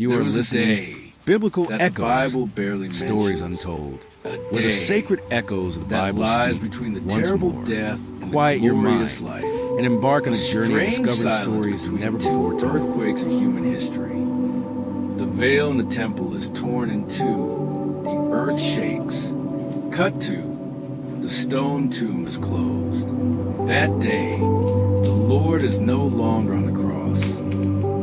You are listening to Biblical that the Bible Echoes, barely Stories mentions. Untold, A where the day sacred echoes of the that Bible lies speak. between the Once terrible more, death and quiet the your glorious mind life, and embark on a a journey of strange discovering silence stories between never two before told. earthquakes of human history. The veil in the temple is torn in two, the earth shakes. Cut to, the stone tomb is closed. That day, the Lord is no longer on the cross.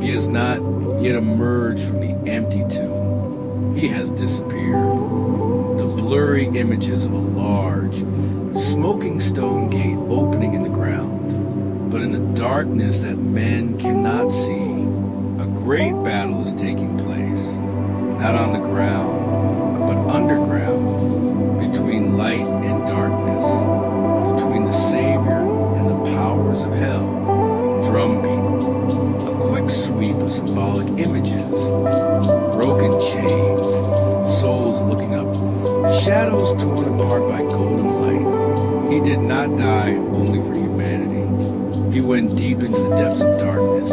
He has not yet emerged from the empty tomb. He has disappeared. The blurry images of a large, smoking stone gate opening in the ground. But in the darkness that men cannot see, a great battle is taking place, not on the ground, but underground, between light and darkness, between the Savior and the powers of hell. Drumbeat, a quick sweep of symbolic images, broken chains, souls looking up, shadows torn apart by golden light. He did not die only for humanity. He went deep into the depths of darkness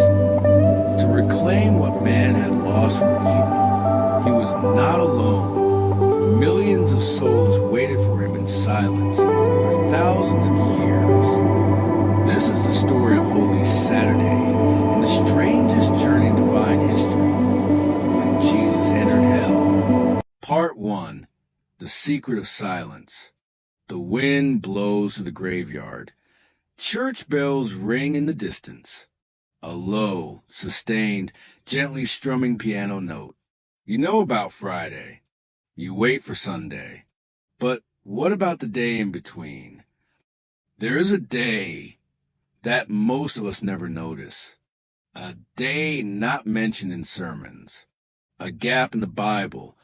to reclaim what man had lost from evil. He was not alone. Millions of souls waited for him in silence for thousands of years. This is the story of Holy Saturday and the strangest journey in divine history, when Jesus entered hell. Part 1. The Secret of Silence. The wind blows through the graveyard. Church bells ring in the distance. A low, sustained, gently strumming piano note. You know about Friday. You wait for Sunday. But what about the day in between? There is a day that most of us never notice. A day not mentioned in sermons. A gap in the Bible.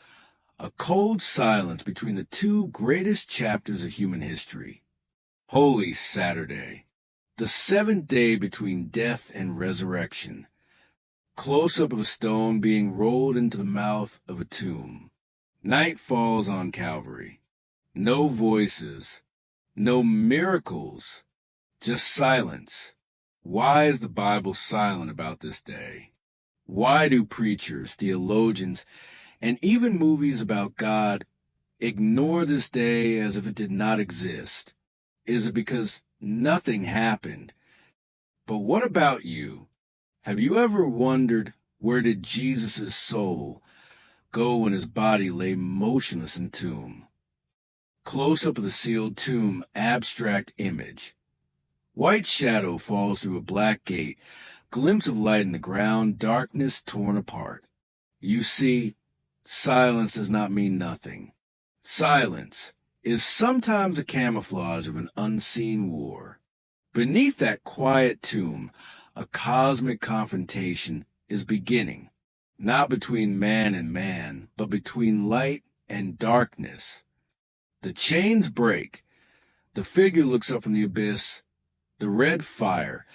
A cold silence between the two greatest chapters of human history. Holy Saturday. The seventh day between death and resurrection. Close-up of a stone being rolled into the mouth of a tomb. Night falls on Calvary. No voices. No miracles. Just silence. Why is the Bible silent about this day? Why do preachers, theologians, and even movies about God ignore this day as if it did not exist? Is it because nothing happened? But what about you? Have you ever wondered, where did Jesus' soul go when his body lay motionless in tomb? Close-up of the sealed tomb, abstract image. White shadow falls through a black gate, glimpse of light in the ground, darkness torn apart. You see, silence does not mean nothing. Silence is sometimes a camouflage of an unseen war. Beneath that quiet tomb, a cosmic confrontation is beginning, not between man and man, but between light and darkness. The chains break. The figure looks up from the abyss. The red fire,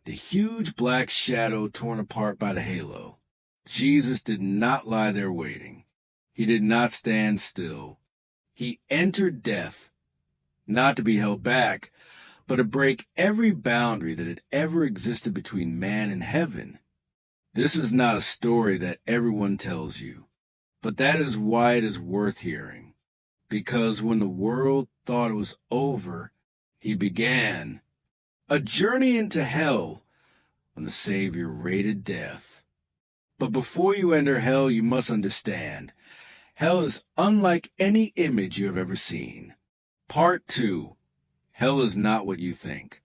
the huge black shadow torn apart by the halo. Jesus did not lie there waiting. He did not stand still. He entered death, not to be held back, but to break every boundary that had ever existed between man and heaven. This is not a story that everyone tells you, but that is why it is worth hearing. Because when the world thought it was over, he began. A journey into hell when the Savior raided death. But before you enter hell, you must understand, hell is unlike any image you have ever seen. Part 2. Hell is not what you think.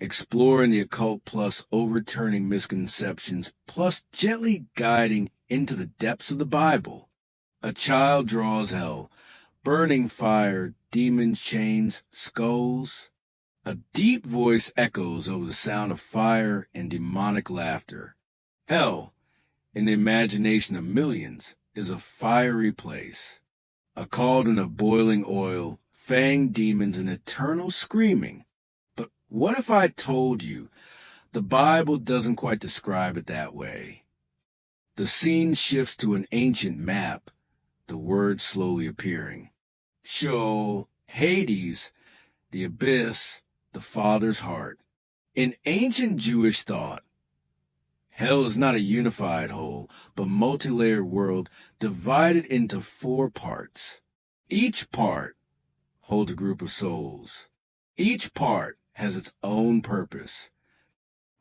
Exploring the occult plus overturning misconceptions plus gently guiding into the depths of the Bible. A child draws hell, burning fire, demons, chains, skulls. A deep voice echoes over the sound of fire and demonic laughter. Hell, in the imagination of millions, is a fiery place. A cauldron of boiling oil, fanged demons, and eternal screaming. But what if I told you the Bible doesn't quite describe it that way? The scene shifts to an ancient map, the words slowly appearing. Sheol, Hades, the abyss, the Father's heart. In ancient Jewish thought, Hell is not a unified whole, but multi-layered world divided into 4 parts. Each part holds a group of souls. Each part has its own purpose.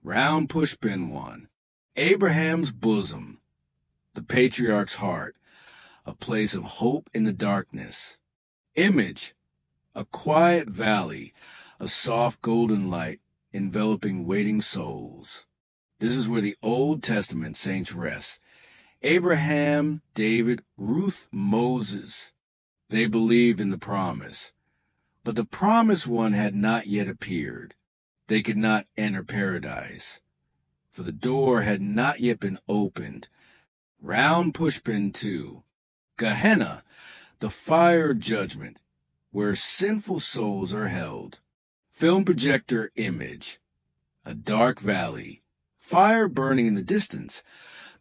Round Pushpin 1. Abraham's bosom, the patriarch's heart, a place of hope in the darkness. Image, a quiet valley, a soft golden light enveloping waiting souls. This is where the Old Testament saints rest. Abraham, David, Ruth, Moses. They believed in the promise. But the promised one had not yet appeared. They could not enter paradise, for the door had not yet been opened. Round Pushpin 2. Gehenna, the fire judgment, where sinful souls are held. Film projector image, a dark valley, fire burning in the distance,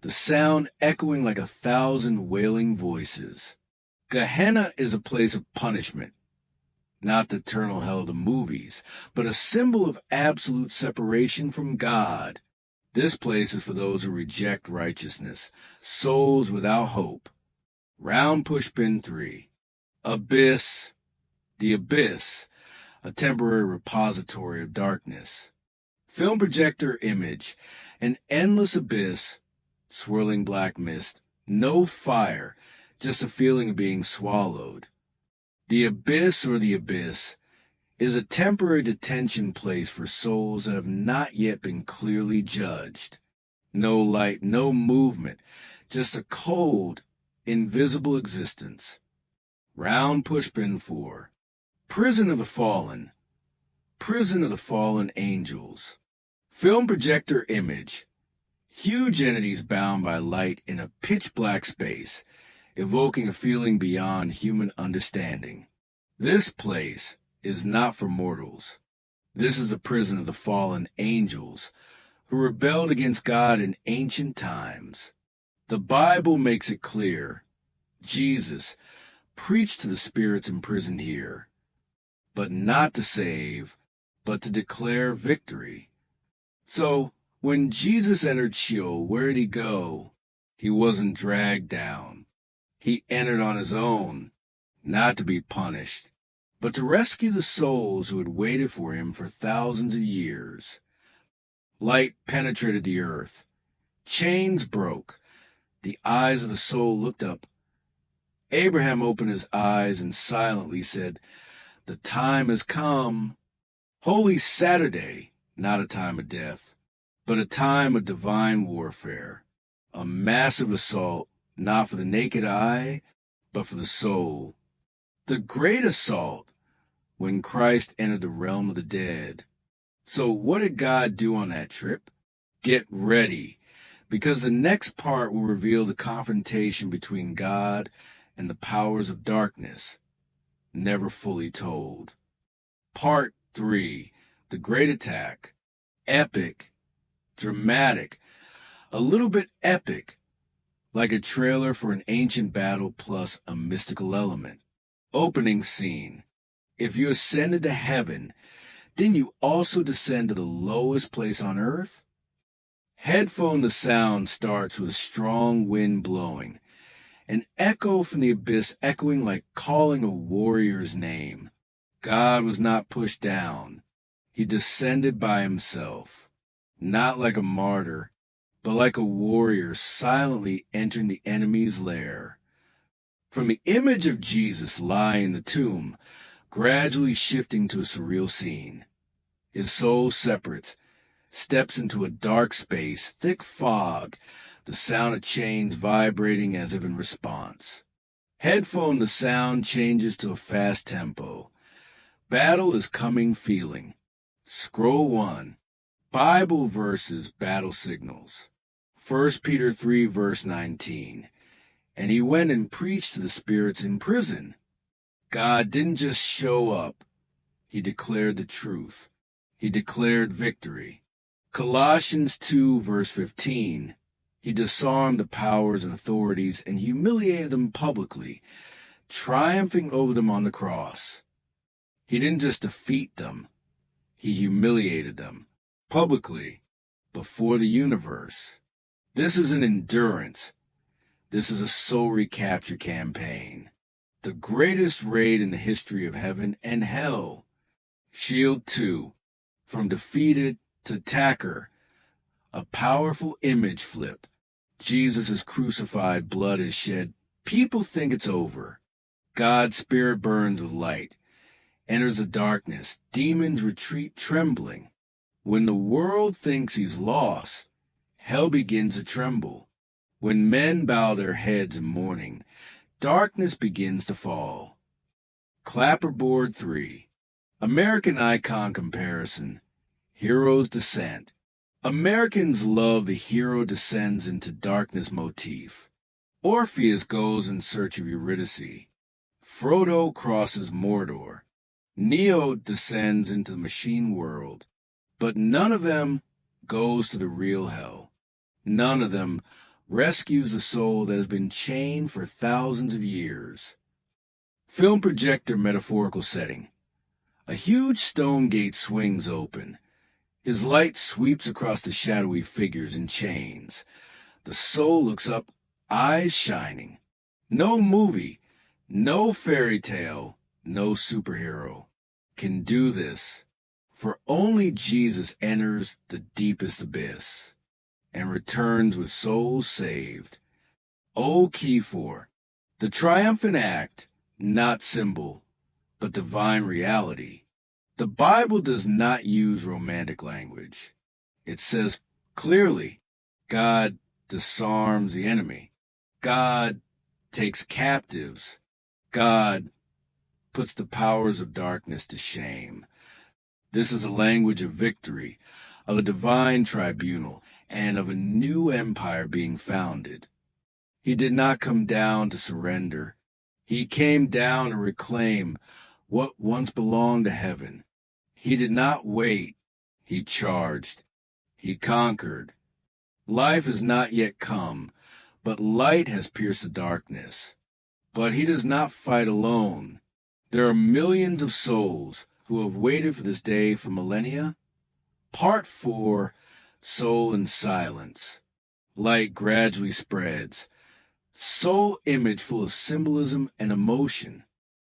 the sound echoing like 1,000 wailing voices. Gehenna is a place of punishment, not the eternal hell of the movies, but a symbol of absolute separation from God. This place is for those who reject righteousness, souls without hope. Round Pushpin 3. Abyss, the abyss, a temporary repository of darkness. Film projector image, an endless abyss, swirling black mist, no fire, just a feeling of being swallowed. The abyss or the abyss is a temporary detention place for souls that have not yet been clearly judged. No light, no movement, just a cold, invisible existence. Round Pushpin 4. Prison of the Fallen. Prison of the Fallen Angels. Film projector image. Huge entities bound by light in a pitch-black space, evoking a feeling beyond human understanding. This place is not for mortals. This is a prison of the fallen angels who rebelled against God in ancient times. The Bible makes it clear. Jesus preached to the spirits imprisoned here, but not to save, but to declare victory. So, when Jesus entered Sheol, where did he go? He wasn't dragged down. He entered on his own, not to be punished, but to rescue the souls who had waited for him for thousands of years. Light penetrated the earth. Chains broke. The eyes of the soul looked up. Abraham opened his eyes and silently said, "The time has come." Holy Saturday, not a time of death, but a time of divine warfare. A massive assault, not for the naked eye, but for the soul. The great assault, when Christ entered the realm of the dead. So what did God do on that trip? Get ready, because the next part will reveal the confrontation between God and the powers of darkness, never fully told. Part 3, The Great Attack. Epic, dramatic, a little bit epic, like a trailer for an ancient battle plus a mystical element. Opening scene. If you ascended to heaven, didn't you also descend to the lowest place on earth? Headphone the sound starts with a strong wind blowing, an echo from the abyss echoing like calling a warrior's name. God was not pushed down. He descended by himself, not like a martyr, but like a warrior silently entering the enemy's lair. From the image of Jesus lying in the tomb, gradually shifting to a surreal scene. His soul separates, steps into a dark space, thick fog, the sound of chains vibrating as if in response. Headphone the sound changes to a fast tempo. Battle is coming feeling. Scroll 1. Bible verses, battle signals. 1 Peter 3 verse 19. And he went and preached to the spirits in prison. God didn't just show up. He declared the truth. He declared victory. Colossians 2 verse 15. He disarmed the powers and authorities and humiliated them publicly, triumphing over them on the cross. He didn't just defeat them. He humiliated them publicly before the universe. This is an endurance. This is a soul recapture campaign. The greatest raid in the history of heaven and hell. Shield 2. From defeated to attacker. A powerful image flip. Jesus is crucified, blood is shed. People think it's over. God's spirit burns with light. Enters the darkness. Demons retreat trembling. When the world thinks he's lost, hell begins to tremble. When men bow their heads in mourning, darkness begins to fall. Clapperboard 3. American icon comparison. Hero's descent. Americans love the hero descends into darkness motif. Orpheus goes in search of Eurydice. Frodo crosses Mordor. Neo descends into the machine world. But none of them goes to the real hell. None of them rescues the soul that has been chained for thousands of years. Film projector metaphorical setting. A huge stone gate swings open. His light sweeps across the shadowy figures in chains. The soul looks up, eyes shining. No movie, no fairy tale, no superhero can do this, for only Jesus enters the deepest abyss and returns with souls saved. O Key 4, the triumphant act, not symbol, but divine reality. The Bible does not use romantic language. It says clearly, God disarms the enemy. God takes captives. God puts the powers of darkness to shame. This is a language of victory, of a divine tribunal, and of a new empire being founded. He did not come down to surrender. He came down to reclaim what once belonged to heaven. He did not wait. He charged. He conquered. Life has not yet come, but light has pierced the darkness. But he does not fight alone. There are millions of souls who have waited for this day for millennia. Part 4, Soul in Silence. Light gradually spreads. Soul image full of symbolism and emotion.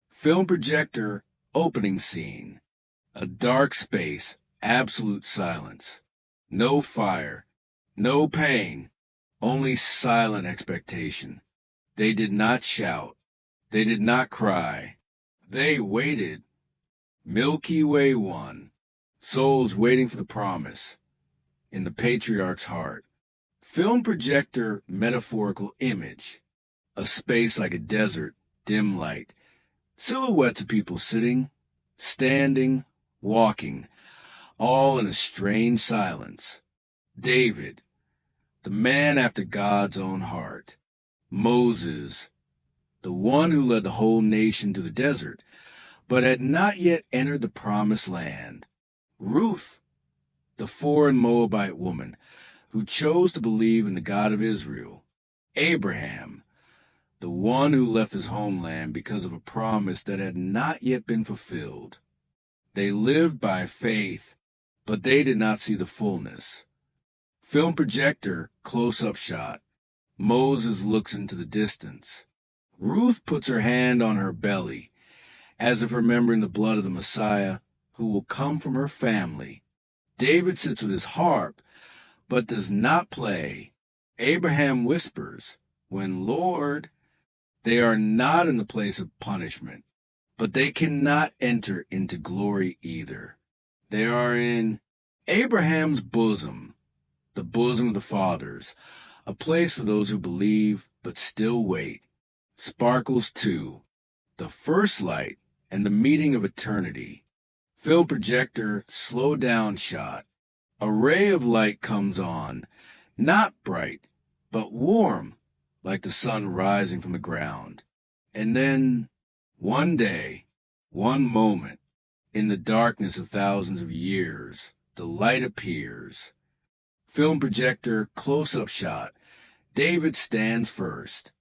Film projector opening scene. A dark space, absolute silence. No fire, no pain, only silent expectation. They did not shout. They did not cry. They waited. Milky Way 1. Souls waiting for the promise. In the patriarch's heart. Film projector metaphorical image. A space like a desert, dim light. Silhouettes of people sitting, standing, walking, all in a strange silence. David, the man after God's own heart. Moses, the one who led the whole nation to the desert, but had not yet entered the promised land. Ruth, the foreign Moabite woman, who chose to believe in the God of Israel. Abraham, the one who left his homeland because of a promise that had not yet been fulfilled. They lived by faith, but they did not see the fullness. Film projector close-up shot. Moses looks into the distance. Ruth puts her hand on her belly, as if remembering the blood of the Messiah who will come from her family. David sits with his harp, but does not play. Abraham whispers, "When Lord," they are not in the place of punishment, but they cannot enter into glory either. They are in Abraham's bosom, the bosom of the fathers, a place for those who believe but still wait. Sparkles 2, the first light and the meeting of eternity. Film projector slow down shot. A ray of light comes on, not bright, but warm, like the sun rising from the ground. And then, one day, one moment, in the darkness of thousands of years, the light appears. Film projector close-up shot. David stands first.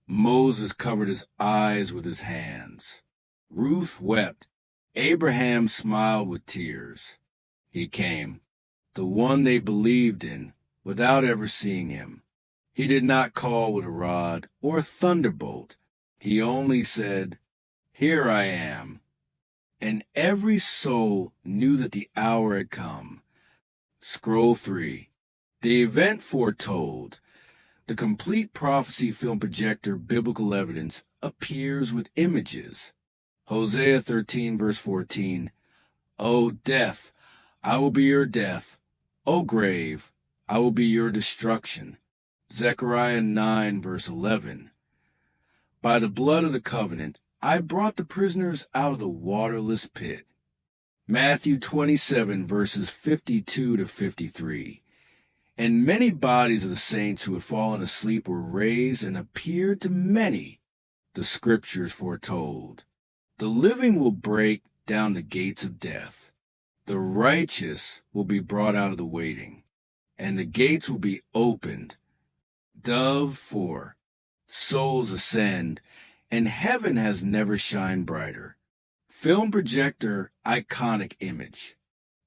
Moses covered his eyes with his hands. Ruth wept. Abraham smiled with tears. He came, the one they believed in, without ever seeing him. He did not call with a rod or a thunderbolt. He only said, "Here I am." And every soul knew that the hour had come. Scroll 3. The event foretold. The complete prophecy film projector biblical evidence appears with images. Hosea 13 verse 14. O death, I will be your death. O grave, I will be your destruction. Zechariah 9 verse 11. By the blood of the covenant, I brought the prisoners out of the waterless pit. Matthew 27 verses 52 to 53. And many bodies of the saints who had fallen asleep were raised and appeared to many, the scriptures foretold. The living will break down the gates of death. The righteous will be brought out of the waiting, and the gates will be opened. Dove 4. Souls ascend, and heaven has never shined brighter. Film projector iconic image.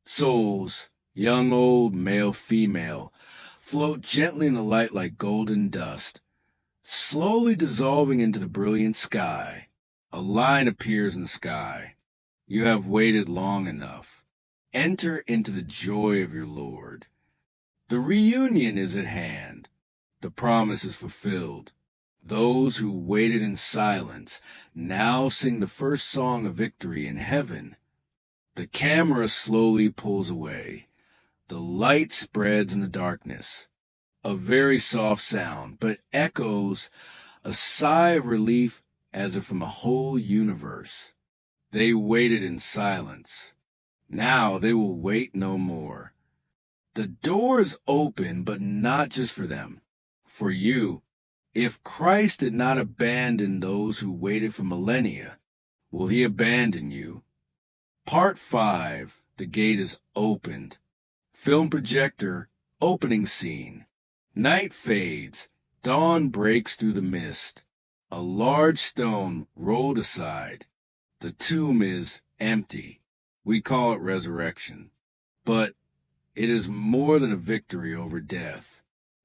Souls, young, old, male, female, float gently in the light like golden dust, slowly dissolving into the brilliant sky. A line appears in the sky. You have waited long enough. Enter into the joy of your Lord. The reunion is at hand. The promise is fulfilled. Those who waited in silence now sing the first song of victory in heaven. The camera slowly pulls away. The light spreads in the darkness. A very soft sound, but echoes, a sigh of relief as if from a whole universe. They waited in silence. Now they will wait no more. The door is open, but not just for them. For you. If Christ did not abandon those who waited for millennia, will he abandon you? Part 5. The gate is opened. Film projector, opening scene. Night fades. Dawn breaks through the mist. A large stone rolled aside. The tomb is empty. We call it resurrection. But it is more than a victory over death.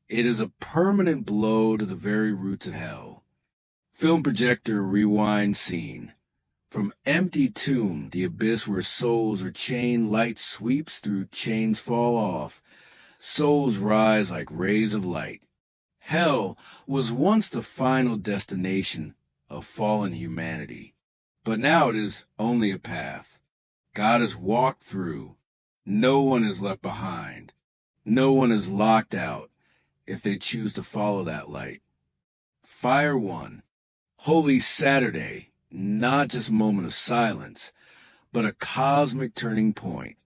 It is a permanent blow to the very roots of hell. Film projector rewind scene. From empty tomb, the abyss where souls are chained, light sweeps through, chains fall off. Souls rise like rays of light. Hell was once the final destination of fallen humanity, but now it is only a path. God has walked through. No one is left behind. No one is locked out if they choose to follow that light. Fire 1. Holy Saturday, not just a moment of silence, but a cosmic turning point.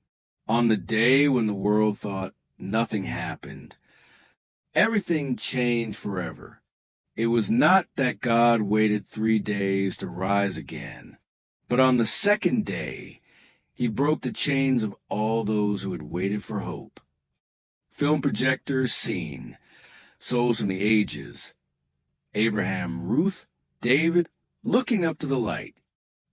On the day when the world thought nothing happened, everything changed forever. It was not that God waited 3 days to rise again, but on the second day, he broke the chains of all those who had waited for hope. Film projector scene. Souls from the ages. Abraham, Ruth, David, looking up to the light.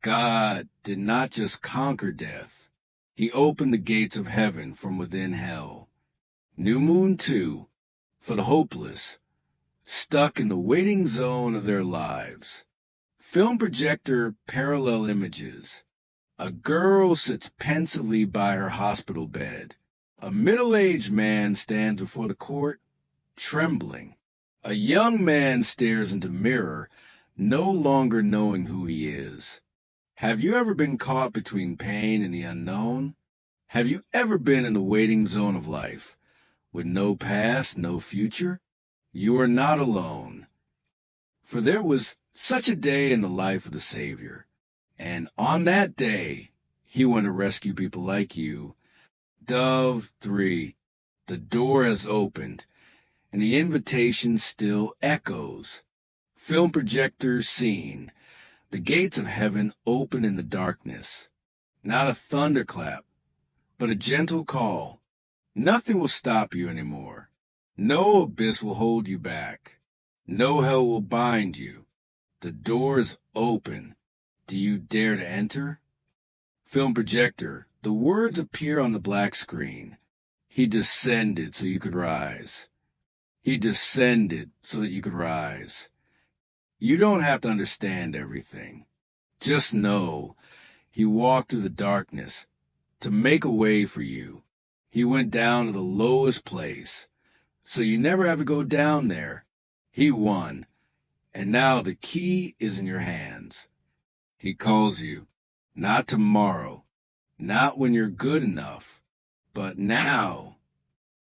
God did not just conquer death. He opened the gates of heaven from within hell. New Moon 2. For the hopeless, stuck in the waiting zone of their lives. Film projector parallel images. A girl sits pensively by her hospital bed. A middle-aged man stands before the court, trembling. A young man stares into the mirror, no longer knowing who he is. Have you ever been caught between pain and the unknown? Have you ever been in the waiting zone of life, with no past, no future? You are not alone. For there was such a day in the life of the Savior, and on that day, he went to rescue people like you. Dove 3. The door has opened, and the invitation still echoes. Film projector scene. The gates of heaven open in the darkness. Not a thunderclap, but a gentle call. Nothing will stop you anymore. No abyss will hold you back. No hell will bind you. The door is open. Do you dare to enter? Film projector. The words appear on the black screen. He descended so you could rise. He descended so that you could rise. You don't have to understand everything. Just know he walked through the darkness to make a way for you. He went down to the lowest place, so you never have to go down there. He won, and now the key is in your hands. He calls you, not tomorrow, not when you're good enough, but now.